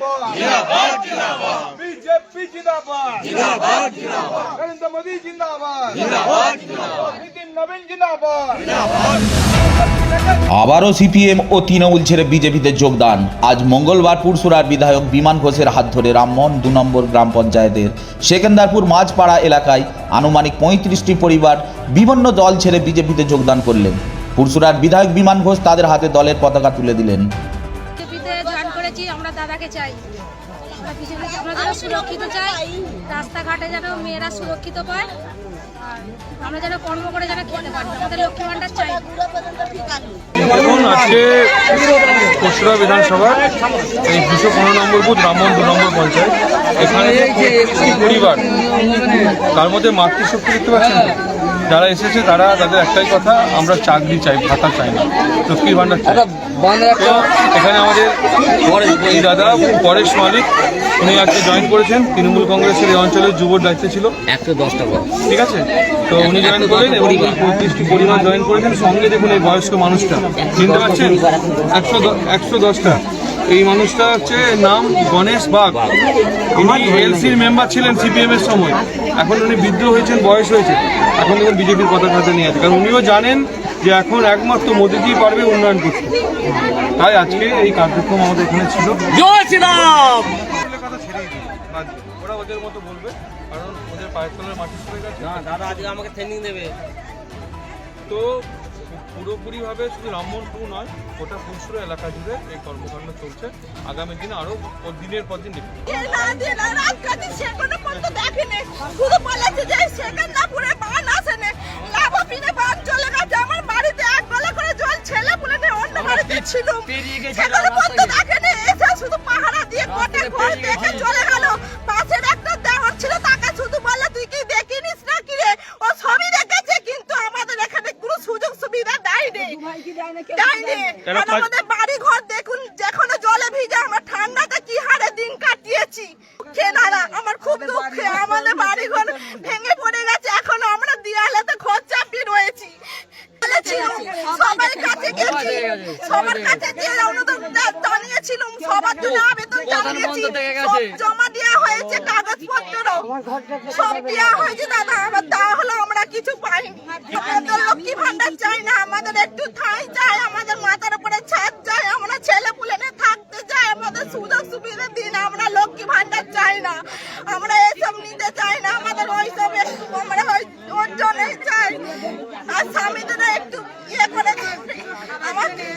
जिंदाबाद जिंदाबाद बीजेपी जिंदाबाद जिंदाबाद जिंदाबाद नरेंद्र मोदी जिंदाबाद जिंदाबाद जिंदाबाद नितिन नवीन जिंदाबाद जिंदाबाद। আবারও সিপিএম ও তৃণমূল ছেড়ে বিজেপিতে যোগদান। আজ মঙ্গলবার পুরসুরার বিধায়ক বিমান ঘোষের হাত ধরে রামমোহন ২ নম্বর গ্রাম পঞ্চায়েতের সেকেন্দারপুর মাঝপাড়া এলাকায় আনুমানিক ৩৫টি পরিবার বিভিন্ন দল ছেড়ে বিজেপিতে যোগদান করলেন। পুরসুরার বিধায়ক বিমান ঘোষ তাদের হাতে দলের পতাকা তুলে দিলেন। বিজেপিতে জয়েন করেছি, আমরা দাদাকে চাই, আমরা বিজেপিকে আমরা যেন সুরক্ষিত চাই, রাস্তাঘাটে যেন মেয়েরা সুরক্ষিত পায়, আমরা যেন কর্ম করে যেন খেতে পারি, আমাদের লক্ষ্মী ভান্ডার চাই। দেখুন, আজকে পুরসুরা বিধানসভার এই ২১৫ নম্বর বুথ রামমোহন ২ নম্বর পঞ্চায়েত, এখানে পরিবার, তার মধ্যে মাতৃশক্তি দেখতে পাচ্ছেন, যারা এসেছে তারা তাদের একটাই কথা, আমরা চাকরি চাই, ভাতা চাই না, লক্ষ্মীর ভান্ডার চাই। এখানে আমাদের এই দাদা পরেশ মালিক, উনি আজকে জয়েন করেছেন, তৃণমূল কংগ্রেসের এই অঞ্চলের যুবর দায়িত্বে ছিল 110টা, ঠিক আছে। তো উনি জয়েন করলেন এবং 35টি পরিবার জয়েন করেছেন। সঙ্গে দেখুন এই বয়স্ক মানুষটা, চিনতে পারছেন, 110টা। এই মানুষটা হচ্ছে নাম গণেশ বাগ। ইনি এলসির মেম্বার ছিলেন সিপিএম এর সময়, এখন উনি বৃদ্ধ হয়েছেন, বয়স হয়েছে, এখন দেখুন বিজেপির পতাকা হাতে নিয়ে আছে, কারণ উনিও জানেন যে এখন একমাত্র মোদিজিই পারবে উন্নয়ন করতে। তাই আজকে এই কার্যক্রম আমাদের এখানে ছিল। ওরা ওদের মতো বলবে, কারণ ওদের পায়ের তলার মাটি সরে গেছে। দাদা আজকে আমাকে ট্রেনিং দেবে। তো পুরোপুরিভাবে শুধু রামমোহন 2 নয়, গোটা পুরসুরা এলাকা জুড়ে এই কর্মকাণ্ড চলছে। আগামী দিনে আরো দিনের পর দিন শুধু পাহারা দিয়ে চলে গেল। পাশের একটা দেওয়ার ছিল, তাকে শুধু বললে তুই কি দেখিনিস না কি রে, ও ছবি দেখেছে, কিন্তু আমাদের এখানে কোনো সুযোগ সুবিধা দেয়নি। আমাদের বাড়ি ঘর দেখুন, যেখানে জলে ভিজে আমরা ঠান্ডাতে কি হারে দিন কাটিয়েছি। কেনারা আমার খুব দুঃখে, আমাদের বাড়ি ঘর ভেঙে পড়ে গেছে, এখন আমরা দেয়ালেতে খোঁজ চাপিয়ে রয়েছি। সবার কাছে গেছি, সবার কাছে জানিয়েছিলাম, সবার জন্য আবেদন জানিয়েছি, সব জমা দেওয়া হয়েছে, কাগজপত্র সব দেওয়া হয়েছে দাদা, আবার তাহলে আমরা কিছু পাইনি। আমাদের লক্ষ্মী ভান্ডার চাই না, আমাদের একটু ঠাঁই চাই, আমাদের মাথার উপরে ছাদ চাই, আমরা ছেলে পুলে থাকতে চাই, আমাদের সুযোগ সুবিধা দিন, আমরা লক্ষ্মী ভান্ডার চাই না, আমরা এসব নিতে চাই না, আমাদের ওইসব একটু আমরা ওর জন্যই চাই। আর স্বামীদের একটু ইয়ে করে আমাকে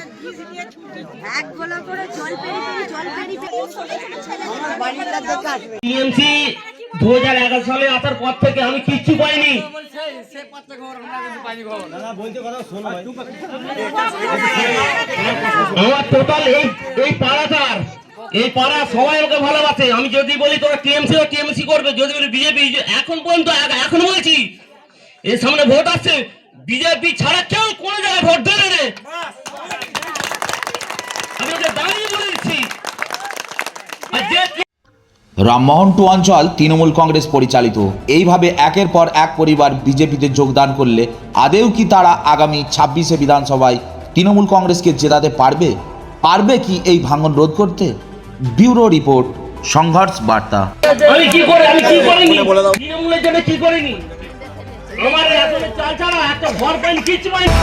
টিএমসি 2011 সালে আসার পর থেকে আমি কিচ্ছু পাইনি। আমার টোটাল এই পাড়াটার, এই পাড়া সবাই ওকে ভালোবাসে। আমি যদি বলি তোরা টিএমসি করবে, যদি বলি বিজেপি, এখন পর্যন্ত এখন বলছি এর সামনে ভোট আসছে, বিজেপি ছাড়া কেউ কোন জায়গায় ভোট দেবে না। আমি ওকে দাঁড়িয়ে বলে দিচ্ছি। রামমোহন 2 অঞ্চল তৃণমূল কংগ্রেস পরিচালিত। এইভাবে একের পর এক পরিবার বিজেপিতে যোগদান করলে আদেও কি তারা আগামী 26শে বিধানসভায় তৃণমূল কংগ্রেসকে জেতাতে পারবে কি এই ভাঙন রোধ করতে? ব্যুরো রিপোর্ট, সংঘর্ষ বার্তা। আমি কি করিনি তৃণমূলের জন্য, কি করিনি? আমার চাল ছাড়া একটা ঘর পাইনি, কিচ্ছু পাইনি।